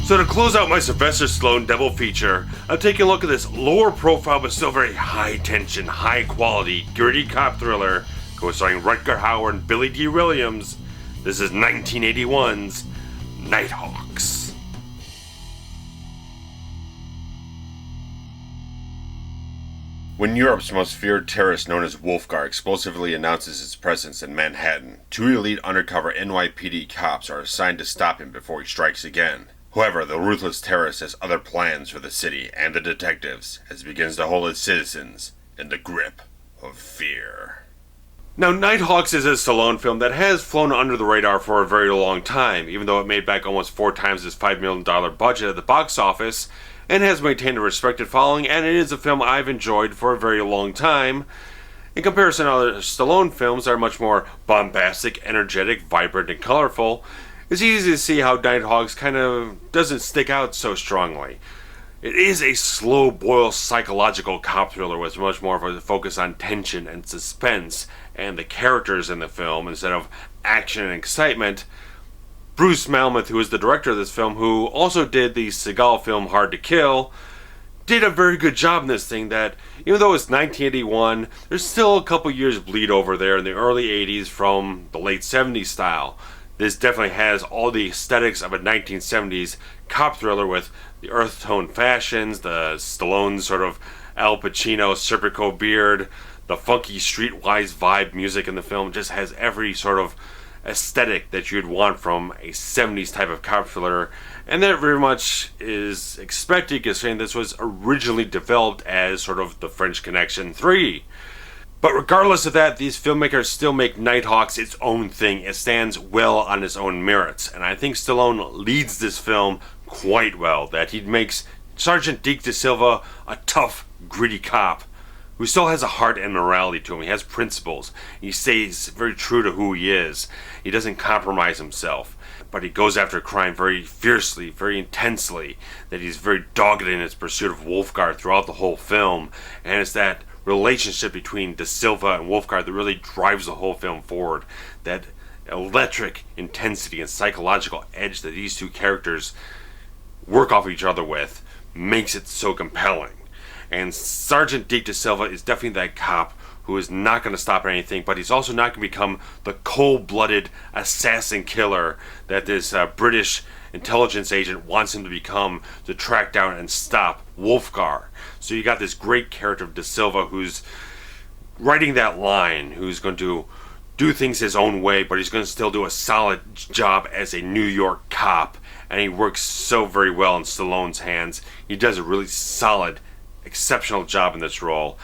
So to close out my Sylvester Stallone double feature, I'm taking a look at this lower profile but still very high tension, high quality, gritty cop thriller co-starring Rutger Hauer and Billy D. Williams. This is 1981's Nighthawks. When Europe's most feared terrorist known as Wolfgar explosively announces his presence in Manhattan, two elite undercover NYPD cops are assigned to stop him before he strikes again. However, the ruthless terrorist has other plans for the city and the detectives as he begins to hold its citizens in the grip of fear. Now, Nighthawks is a Stallone film that has flown under the radar for a very long time, even though it made back almost 4 times its $5 million budget at the box office, and has maintained a respected following, and it is a film I've enjoyed for a very long time. In comparison to other Stallone films that are much more bombastic, energetic, vibrant, and colorful, it's easy to see how Nighthawks kind of doesn't stick out so strongly. It is a slow-boil psychological cop thriller with much more of a focus on tension and suspense and the characters in the film instead of action and excitement. Bruce Malmuth, who is the director of this film, who also did the Seagal film Hard to Kill, did a very good job in this thing that, even though it's 1981, there's still a couple years bleed over there in the early 80s from the late 70s style. This definitely has all the aesthetics of a 1970s cop thriller with the earth tone fashions, the Stallone sort of Al Pacino Serpico beard, the funky streetwise vibe music in the film. Just has every sort of aesthetic that you'd want from a 70s type of cop thriller, and that very much is expected considering this was originally developed as sort of the French Connection 3. But regardless of that, these filmmakers still make Nighthawks its own thing. It stands well on its own merits, and I think Stallone leads this film quite well, that he makes Sergeant Deke da Silva a tough, gritty cop who still has a heart and morality to him. He has principles. He stays very true to who he is. He doesn't compromise himself, but he goes after crime very fiercely, very intensely, that he's very dogged in his pursuit of Wolfgar throughout the whole film, and it's that relationship between Da Silva and Wolfgar that really drives the whole film forward. That electric intensity and psychological edge that these two characters work off each other with makes it so compelling. And Sergeant Deke da Silva is definitely that cop who is not going to stop at anything, but he's also not going to become the cold-blooded assassin killer that this British intelligence agent wants him to become to track down and stop Wolfgar. So you got this great character of Da Silva who's writing that line, who's going to do things his own way, but he's going to still do a solid job as a New York cop, and he works so very well in Stallone's hands. He does a really solid, exceptional job in this role.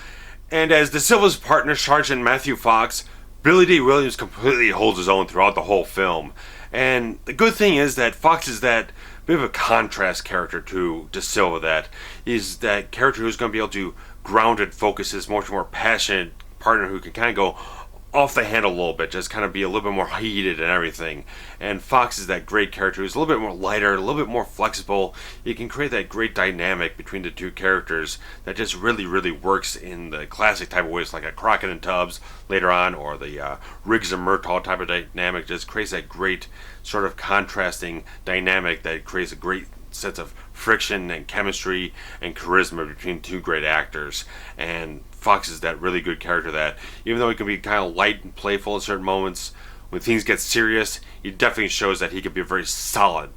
And as Da Silva's partner, Sergeant Matthew Fox, Billy D. Williams completely holds his own throughout the whole film. And the good thing is that Fox is that bit of a contrast character to Da Silva, that is that character who's going to be able to ground and focus his much more passionate partner who can kind of go off the handle a little bit, just kind of be a little bit more heated and everything. And Fox is that great character who's a little bit more lighter, a little bit more flexible. You can create that great dynamic between the two characters that just really, really works in the classic type of ways, like a Crockett and Tubbs later on, or the Riggs and Murtaugh type of dynamic. Just creates that great sort of contrasting dynamic that creates a great sense of friction and chemistry and charisma between two great actors. And Fox is that really good character that, even though he can be kind of light and playful in certain moments, when things get serious, he definitely shows that he can be a very solid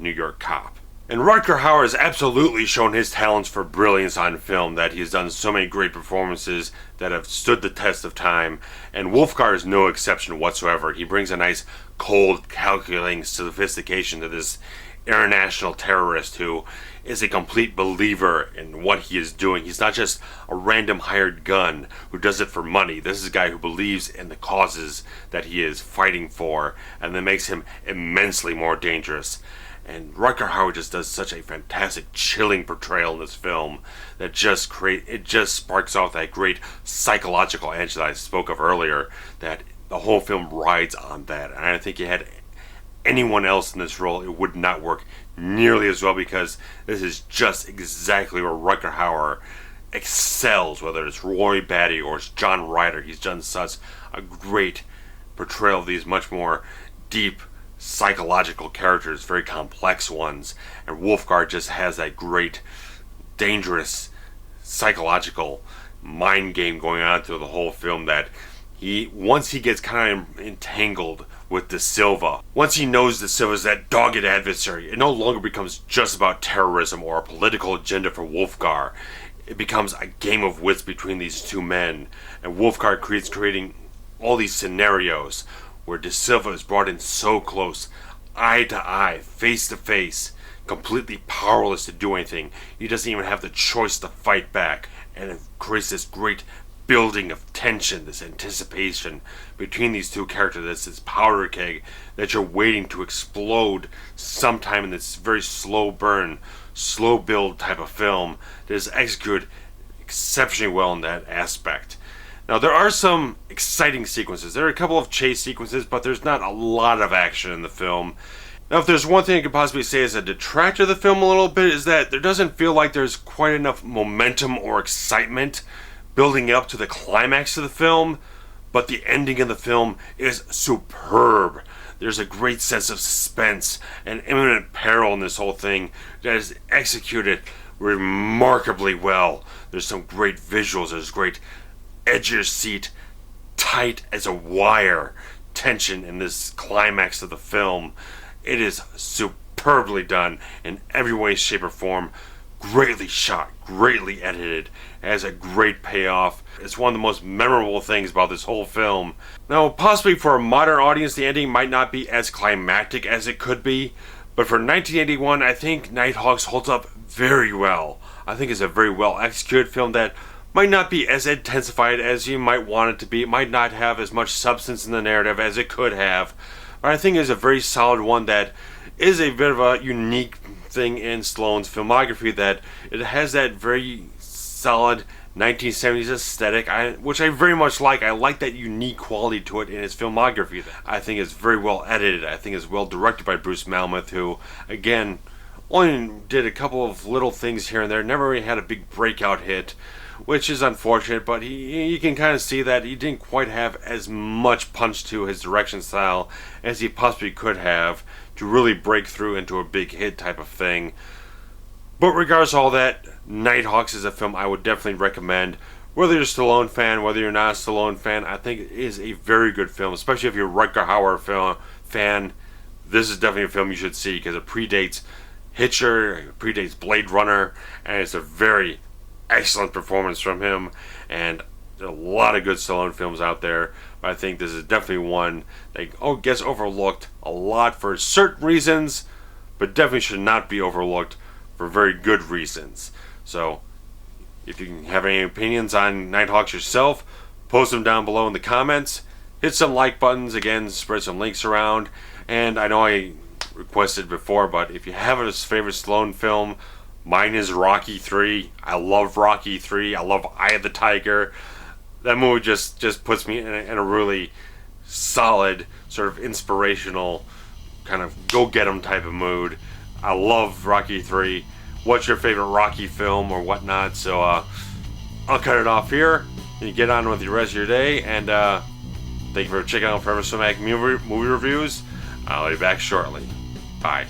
New York cop. And Rutger Hauer has absolutely shown his talents for brilliance on film, that he has done so many great performances that have stood the test of time, and Wolfgar is no exception whatsoever. He brings a nice, cold, calculating sophistication to this international terrorist who is a complete believer in what he is doing. He's not just a random hired gun who does it for money. This is a guy who believes in the causes that he is fighting for, and that makes him immensely more dangerous. And Rutger Hauer just does such a fantastic, chilling portrayal in this film that just sparks off that great psychological edge that I spoke of earlier, that the whole film rides on that. And I think you had anyone else in this role, it would not work nearly as well, because this is just exactly where Rutger Hauer excels, whether it's Roy Batty or it's John Ryder. He's done such a great portrayal of these much more deep psychological characters, very complex ones, and Wolfgar just has that great, dangerous, psychological mind game going on through the whole film that once he gets kind of entangled with De Silva, once he knows De Silva's that dogged adversary, it no longer becomes just about terrorism or a political agenda for Wolfgar. It becomes a game of wits between these two men, and Wolfgar creating all these scenarios where De Silva is brought in so close, eye to eye, face to face, completely powerless to do anything. He doesn't even have the choice to fight back, and it creates this great building of tension, this anticipation between these two characters. That's this powder keg that you're waiting to explode sometime in this very slow burn, slow build type of film that is executed exceptionally well in that aspect. Now, there are some exciting sequences. There are a couple of chase sequences, but there's not a lot of action in the film. Now, if there's one thing I could possibly say as a detractor of the film a little bit, is that there doesn't feel like there's quite enough momentum or excitement building up to the climax of the film, but the ending of the film is superb. There's a great sense of suspense and imminent peril in this whole thing that is executed remarkably well. There's some great visuals, there's great edge of your seat, tight as a wire tension in this climax of the film. It is superbly done in every way, shape, or form. Greatly shot, greatly edited, it has a great payoff. It's one of the most memorable things about this whole film. Now, possibly for a modern audience, the ending might not be as climactic as it could be, but for 1981, I think Nighthawks holds up very well. I think it's a very well executed film that might not be as intensified as you might want it to be. It might not have as much substance in the narrative as it could have, but I think it's a very solid one that is a bit of a unique thing in Stallone's filmography, that it has that very solid 1970s aesthetic, which I very much like. I like that unique quality to it in his filmography. I think it's very well edited. I think it's well directed by Bruce Malmuth, who, again, only did a couple of little things here and there, never really had a big breakout hit, which is unfortunate, but you can kind of see that he didn't quite have as much punch to his direction style as he possibly could have to really break through into a big hit type of thing. But regardless of all that, Nighthawks is a film I would definitely recommend. Whether you're a Stallone fan, whether you're not a Stallone fan, I think it is a very good film, especially if you're a Rutger Hauer fan. This is definitely a film you should see because it predates Hitcher, it predates Blade Runner, and it's a very excellent performance from him. And there are a lot of good Stallone films out there, but I think this is definitely one that gets overlooked a lot for certain reasons, but definitely should not be overlooked for very good reasons. So, if you have any opinions on Nighthawks yourself, post them down below in the comments. Hit some like buttons, again, spread some links around. And I know I requested before, but if you have a favorite Stallone film, mine is Rocky 3. I love Rocky 3. I love Eye of the Tiger. That movie just puts me in a really solid, sort of inspirational, kind of go-get-em type of mood. I love Rocky 3. What's your favorite Rocky film or whatnot? So I'll cut it off here. You get on with the rest of your day. And thank you for checking out RavensFilm movie reviews. I'll be back shortly. Bye.